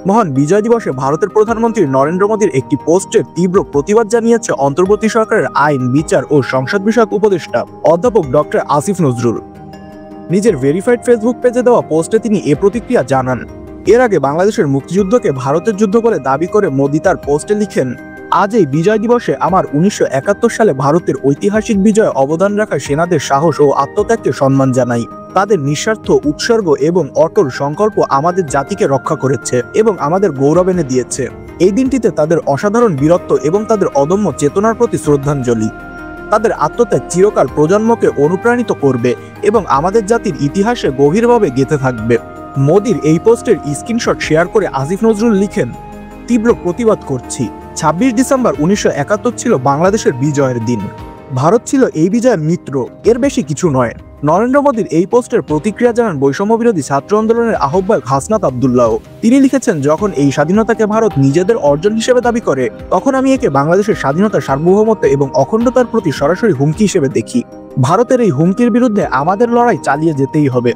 মহান বিজয় দিবসে ভারতের প্রধানমন্ত্রী নরেন্দ্র মোদীর একটি পোস্টের তীব্র প্রতিবাদ জানিয়েছে অন্তর্বর্তী সরকারের আইন, বিচার ও সংসদ বিষয়ক উপদেষ্টা অধ্যাপক ডক্টর আসিফ নজরুল। নিজের ভেরিফাইড ফেসবুক পেজে দেওয়া পোস্টে তিনি এ প্রতিক্রিয়া জানান। এর আগে বাংলাদেশের মুক্তিযুদ্ধকে ভারতের যুদ্ধ বলে দাবি করে মোদী তার পোস্টে লিখেন, আজ এই বিজয় দিবসে আমার 1971 সালে ভারতের ঐতিহাসিক বিজয়ে অবদান রাখা সেনাদের সাহস ও আত্মত্যাগকে সম্মান জানাই। তাদের নিঃস্বার্থ উৎসর্গ এবং অটল সংকল্প আমাদের জাতিকে রক্ষা করেছে এবং আমাদের গৌরব এনে দিয়েছে। এই দিনটিতে তাদের অসাধারণ বীরত্ব এবং তাদের অদম্য চেতনার প্রতি শ্রদ্ধাঞ্জলি। তাদের আত্মত্যাগ চিরকাল প্রজন্মকে অনুপ্রাণিত করবে এবং আমাদের জাতির ইতিহাসে গভীরভাবে গেঁথে থাকবে। মোদীর এই পোস্টের স্ক্রিনশট শেয়ার করে আসিফ নজরুল লিখেন, তীব্র প্রতিবাদ করছি। 26 ডিসেম্বর 1971 ছিল বাংলাদেশের বিজয়ের দিন। ভারত ছিল এই বিজয়ের মিত্র, এর বেশি কিছু নয়। নরেন্দ্র মোদীর এই পোস্টের প্রতিক্রিয়া জানান বৈষম্য বিরোধী ছাত্র আন্দোলনের আহ্বায়ক হাসনাত আবদুল্লাহ। তিনি লিখেছেন, যখন এই স্বাধীনতাকে ভারত নিজেদের অর্জন হিসেবে দাবি করে, তখন আমি একে বাংলাদেশের স্বাধীনতা, সার্বভৌমত্ব এবং অখণ্ডতার প্রতি সরাসরি হুমকি হিসেবে দেখি। ভারতের এই হুমকির বিরুদ্ধে আমাদের লড়াই চালিয়ে যেতেই হবে।